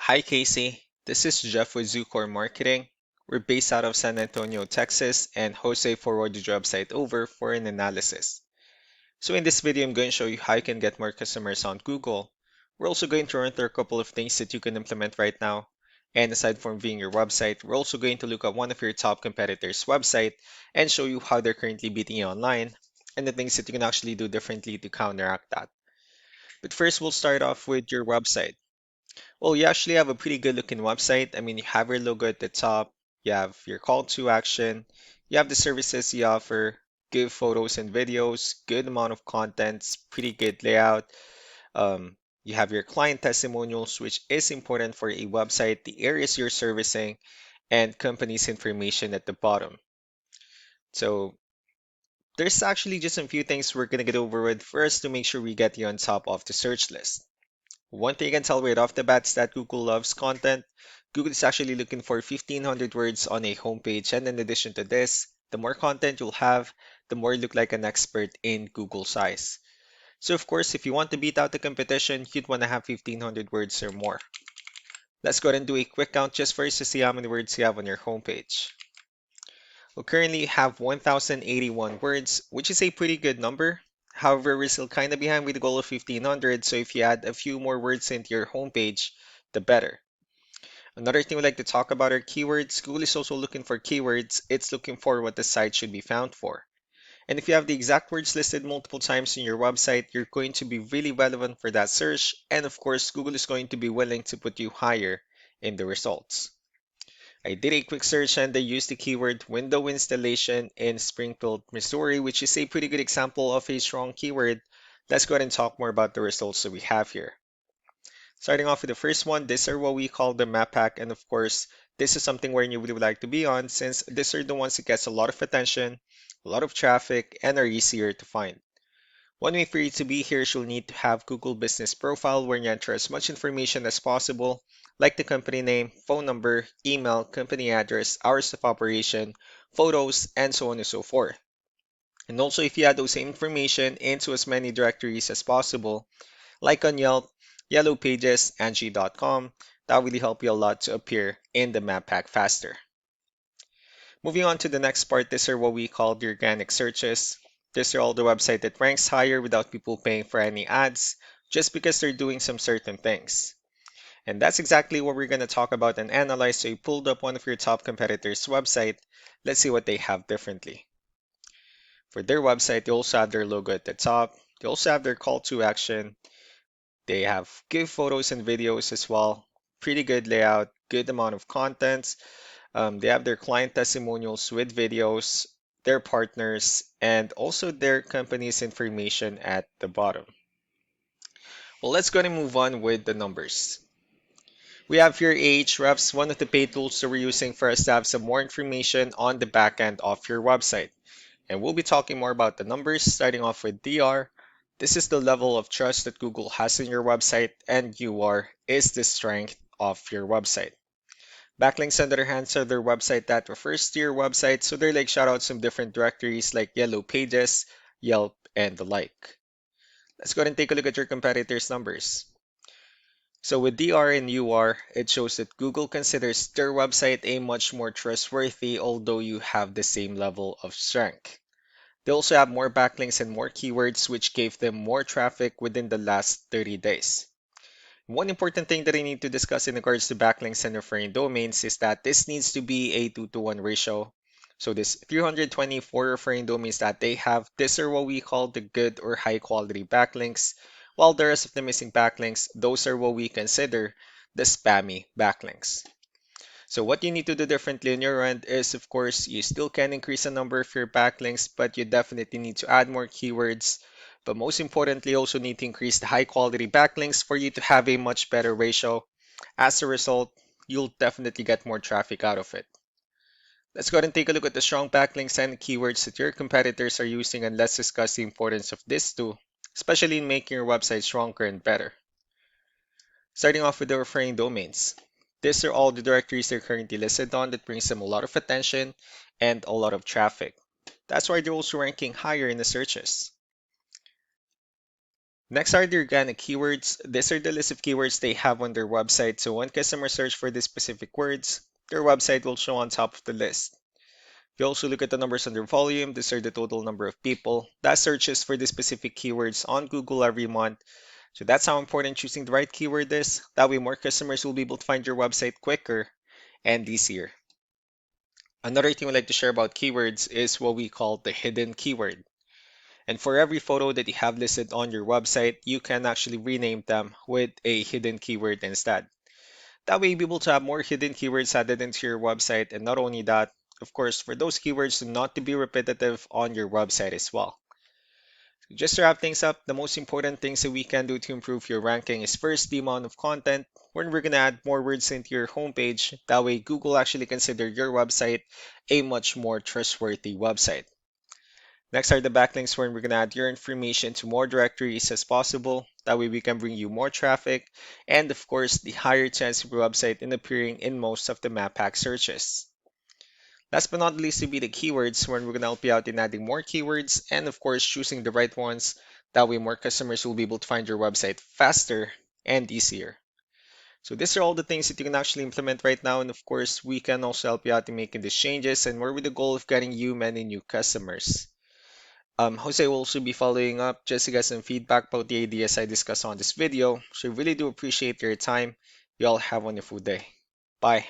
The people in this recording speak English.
Hi Casey, this is Jeff with Zucore Marketing. We're based out of San Antonio, Texas, and Jose forwarded your website over for an analysis. So in this video, I'm going to show you how you can get more customers on Google. We're also going to run through a couple of things that you can implement right now. And aside from viewing your website, we're also going to look at one of your top competitors' website and show you how they're currently beating you online and the things that you can actually do differently to counteract that. But first, we'll start off with your website. Well, you actually have a pretty good looking website. I mean, you have your logo at the top, you have your call to action, you have the services you offer, good photos and videos, good amount of contents, pretty good layout. You have your client testimonials, which is important for a website, the areas you're servicing, and company's information at the bottom. So there's actually just a few things we're going to get over with first to make sure we get you on top of the search list. One thing you can tell right off the bat is that Google loves content. Google is actually looking for 1,500 words on a homepage, and in addition to this, the more content you'll have, the more you look like an expert in Google's eyes. So of course, if you want to beat out the competition, you'd want to have 1,500 words or more. Let's go ahead and do a quick count just first to see how many words you have on your homepage. We currently have 1,081 words, which is a pretty good number. However, we're still kind of behind with the goal of 1,500, so if you add a few more words into your homepage, the better. Another thing we'd like to talk about are keywords. Google is also looking for keywords. It's looking for what the site should be found for. And if you have the exact words listed multiple times in your website, you're going to be really relevant for that search. And of course, Google is going to be willing to put you higher in the results. I did a quick search and they used the keyword window installation in Springfield, Missouri, which is a pretty good example of a strong keyword. Let's go ahead and talk more about the results that we have here. Starting off with the first one, these are what we call the map pack. And of course, this is something where you would like to be on since these are the ones that gets a lot of attention, a lot of traffic, and are easier to find. One way for you to be here is you'll need to have Google Business Profile where you enter as much information as possible, like the company name, phone number, email, company address, hours of operation, photos, and so on and so forth. And also if you add those same information into as many directories as possible, like on Yelp, Yellow Pages, Angie.com, that will really help you a lot to appear in the map pack faster. Moving on to the next part, these are what we call the organic searches. These are all the website that ranks higher without people paying for any ads, just because they're doing some certain things. And that's exactly what we're going to talk about and analyze. So you pulled up one of your top competitors' website. Let's see what they have differently. For their website, they also have their logo at the top. They also have their call to action. They have good photos and videos as well. Pretty good layout, good amount of contents. They have their client testimonials with videos, their partners, and also their company's information at the bottom. Well, let's go and move on with the numbers. We have here Ahrefs, one of the paid tools that we're using for us to have some more information on the back end of your website. And we'll be talking more about the numbers, starting off with DR. This is the level of trust that Google has in your website, and UR is the strength of your website. Backlinks, on the other hand, are their website that refers to your website, so they're like shoutouts from different directories like Yellow Pages, Yelp, and the like. Let's go ahead and take a look at your competitors' numbers. So with DR and UR, it shows that Google considers their website a much more trustworthy, although you have the same level of strength. They also have more backlinks and more keywords, which gave them more traffic within the last 30 days. One important thing that I need to discuss in regards to backlinks and referring domains is that this needs to be a 2-to-1 ratio. So this 324 referring domains that they have, these are what we call the good or high quality backlinks, while the rest of the missing backlinks, those are what we consider the spammy backlinks. So what you need to do differently on your end is, of course, you still can increase the number of your backlinks, but you definitely need to add more keywords. But most importantly, you also need to increase the high quality backlinks for you to have a much better ratio. As a result, you'll definitely get more traffic out of it. Let's go ahead and take a look at the strong backlinks and keywords that your competitors are using, and let's discuss the importance of this too, especially in making your website stronger and better. Starting off with the referring domains. These are all the directories they're currently listed on that brings them a lot of attention and a lot of traffic. That's why they're also ranking higher in the searches. Next are the organic keywords. These are the list of keywords they have on their website. So when customers search for these specific words, their website will show on top of the list. If you also look at the numbers under volume, these are the total number of people that searches for the specific keywords on Google every month. So that's how important choosing the right keyword is. That way more customers will be able to find your website quicker and easier. Another thing we like to share about keywords is what we call the hidden keyword. And for every photo that you have listed on your website, you can actually rename them with a hidden keyword instead. That way you'll be able to have more hidden keywords added into your website. And not only that, of course, for those keywords not to be repetitive on your website as well. Just to wrap things up, the most important things that we can do to improve your ranking is first the amount of content. When we're going to add more words into your homepage, that way Google actually consider your website a much more trustworthy website. Next are the backlinks where we're going to add your information to more directories as possible. That way we can bring you more traffic and of course the higher chance of your website in appearing in most of the map pack searches. Last but not least will be the keywords where we're going to help you out in adding more keywords and of course choosing the right ones. That way more customers will be able to find your website faster and easier. So these are all the things that you can actually implement right now, and of course we can also help you out in making these changes and more with the goal of getting you many new customers. Jose will also be following up just to get some feedback about the ideas I discussed on this video. So I really do appreciate your time. You all have a wonderful day. Bye.